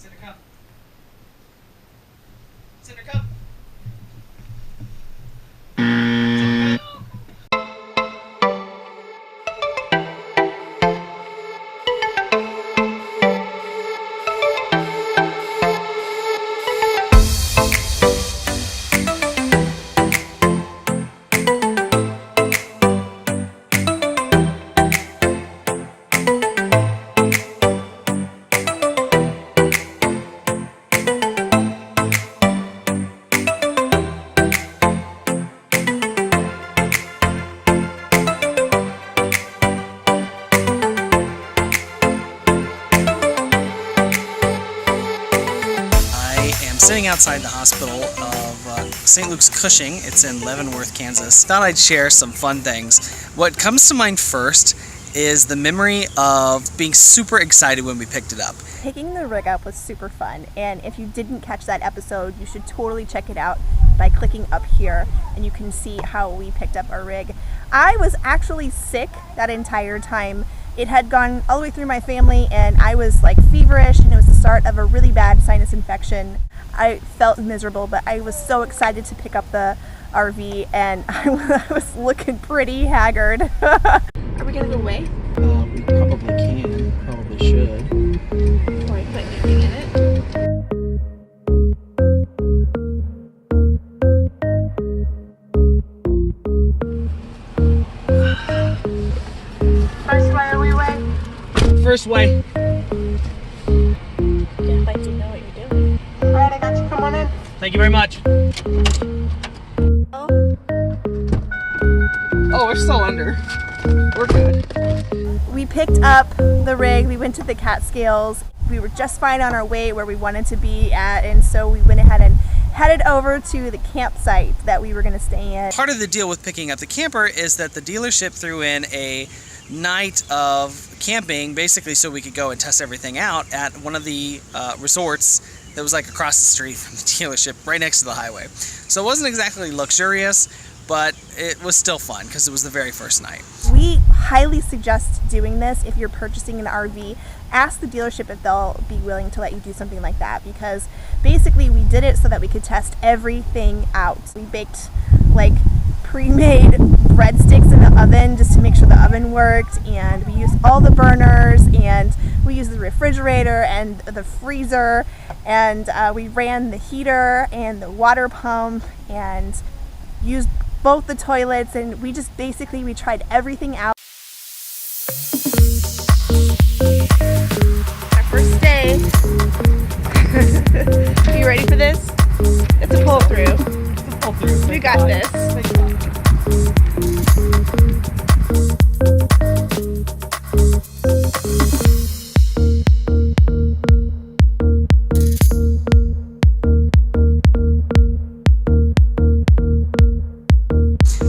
Cinder, come. Cinder, come. Sitting outside the hospital of St. Luke's Cushing. It's in Leavenworth, Kansas. Thought I'd share some fun things. What comes to mind first is the memory of being super excited when we picked it up. Picking the rig up was super fun, and if you didn't catch that episode, you should totally check it out by clicking up here, and you can see how we picked up our rig. I was actually sick that entire time. It had gone all the way through my family, and I was like feverish, and it was the start of a really bad sinus infection. I felt miserable, but I was so excited to pick up the RV, and I was looking pretty haggard. Are we gonna go away? We probably can, probably should. Before I put anything in it. First way or we way? First way. Yeah, like you know what you're doing. Alright, I got you. Come on in. Thank you very much. Oh, we're still under. We're good. We picked up the rig, we went to the Catskills. We were just fine on our way where we wanted to be at, and so we went ahead and headed over to the campsite that we were going to stay in. Part of the deal with picking up the camper is that the dealership threw in a night of camping, basically so we could go and test everything out at one of the resorts that was like across the street from the dealership, right next to the highway. So it wasn't exactly luxurious, but it was still fun because it was the very first night. We highly suggest doing this if you're purchasing an RV. Ask the dealership if they'll be willing to let you do something like that, because basically we did it so that we could test everything out. We baked like pre-made breadsticks in the oven just to make sure the oven worked, and we used all the burners, and we used the refrigerator and the freezer, and we ran the heater and the water pump and used both the toilets, and we just basically tried everything out. Our first day. Are you ready for this? It's a pull through. We got this.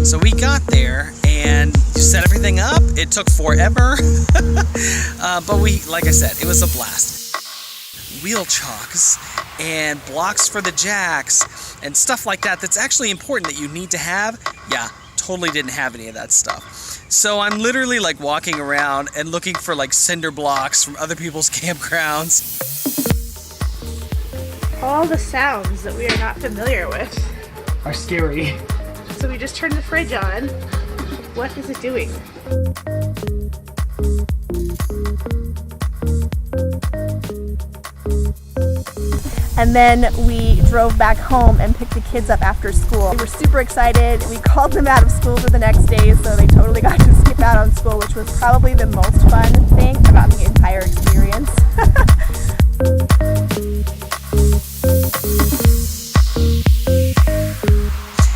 So we got there and set everything up. It took forever, but like I said, it was a blast. Wheel chocks and blocks for the jacks and stuff like that that's actually important that you need to have. Yeah, totally didn't have any of that stuff. So I'm literally like walking around and looking for like cinder blocks from other people's campgrounds. All the sounds that we are not familiar with. Are scary. So we just turned the fridge on. What is it doing? And then we drove back home and picked the kids up after school. We were super excited. We called them out of school for the next day, so they totally got to skip out on school, which was probably the most fun thing about the entire experience.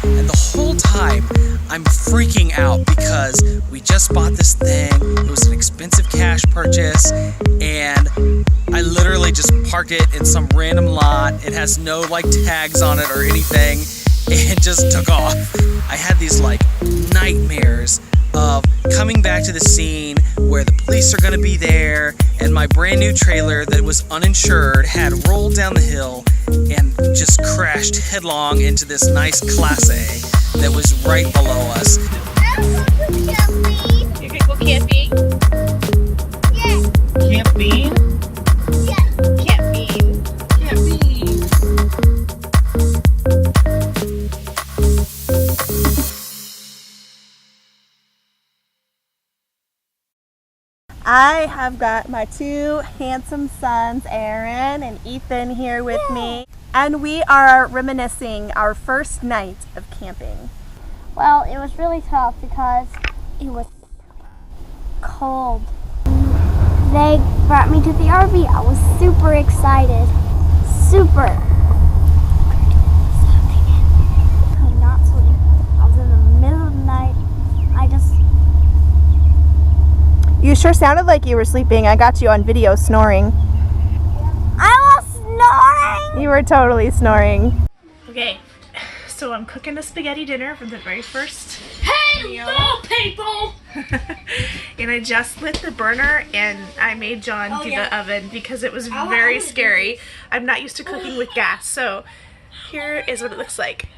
And the whole time, I'm freaking out because we just bought this thing. It was an expensive cash purchase, and I literally just parked it in some random lot. It has no like tags on it or anything. It just took off. I had these like nightmares of coming back to the scene where the police are going to be there, and my brand new trailer that was uninsured had rolled down the hill and just crashed headlong into this nice Class A that was right below us. You're gonna go camping? Yes. Camping? Yes. Camping. I have got my two handsome sons, Aaron and Ethan, here with me. And we are reminiscing our first night of camping. Well, it was really tough because it was cold. They brought me to the RV. I was super excited. Super. I could not sleep. I was in the middle of the night. You sure sounded like you were sleeping. I got you on video snoring. I was snoring! You were totally snoring. Okay, so I'm cooking a spaghetti dinner for the very first meal. People! And I just lit the burner and I made John do the oven because it was very scary. I'm not used to cooking with gas, so here is what it looks like.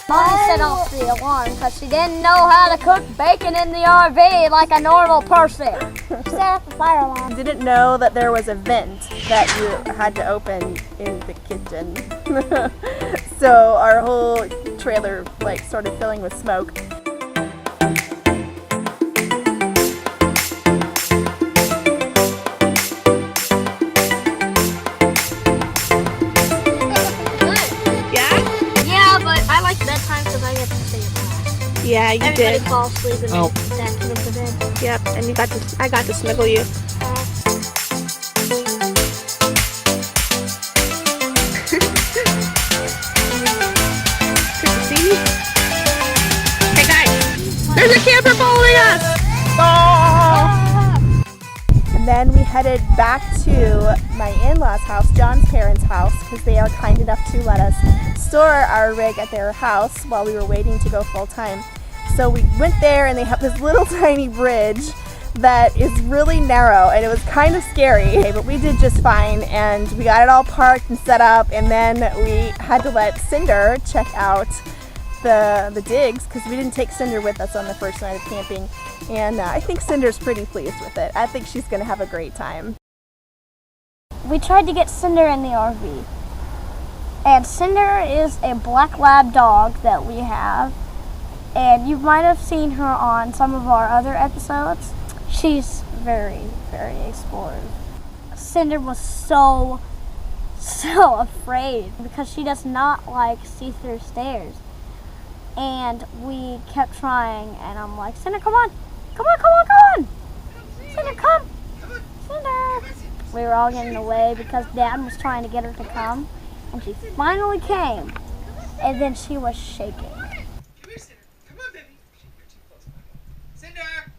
Mom set off the alarm because she didn't know how to cook bacon in the RV like a normal person. She set off the fire alarm. I didn't know that there was a vent that you had to open in the kitchen. So our whole trailer started filling with smoke. Bedtime because I get to stay up last. Yeah, you Everybody did. falls asleep and then put to bed. Yep, and I got to snuggle you. Good to see you. Hey guys, there's a camper following us. Oh! And then we headed back to my in-laws' house, John's parents' house, because they are kind enough to let us store our rig at their house while we were waiting to go full-time. So we went there and they have this little tiny bridge that is really narrow and it was kind of scary, but we did just fine and we got it all parked and set up, and then we had to let Cinder check out the digs because we didn't take Cinder with us on the first night of camping, and I think Cinder's pretty pleased with it. I think she's going to have a great time. We tried to get Cinder in the RV. And Cinder is a black lab dog that we have. And you might have seen her on some of our other episodes. She's very, very explorative. Cinder was so afraid because she does not like see-through stairs. And we kept trying, and I'm like, Cinder, come on. Come on, come on, come on. Cinder, come. Cinder. We were all getting away because Dad was trying to get her to come. And she finally came. And then she was shaking. Come here, Cinder. Come on, baby. You're too close. Cinder!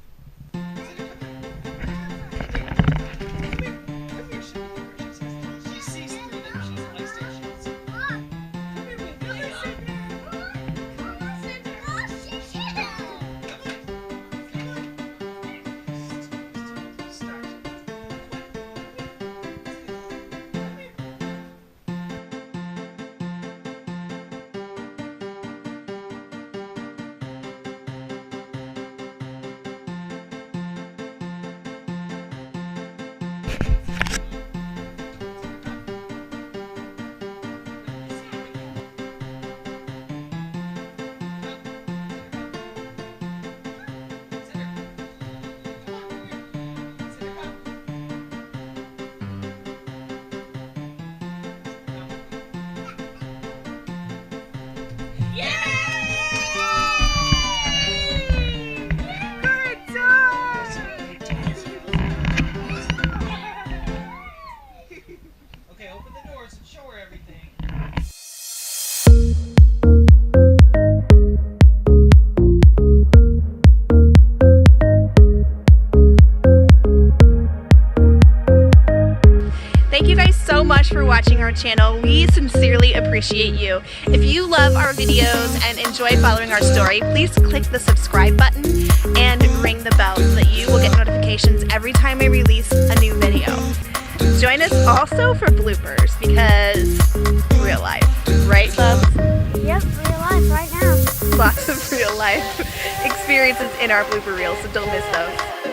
Come here. Show me where she sees through them. She's like stations. Come here, baby. Come on, Cinder. Start. watching our channel. We sincerely appreciate you. If you love our videos and enjoy following our story, please click the subscribe button and ring the bell so that you will get notifications every time I release a new video. Join us also for bloopers because real life, right, love? Yep, real life right now. Lots of real life experiences in our blooper reels, so don't miss those.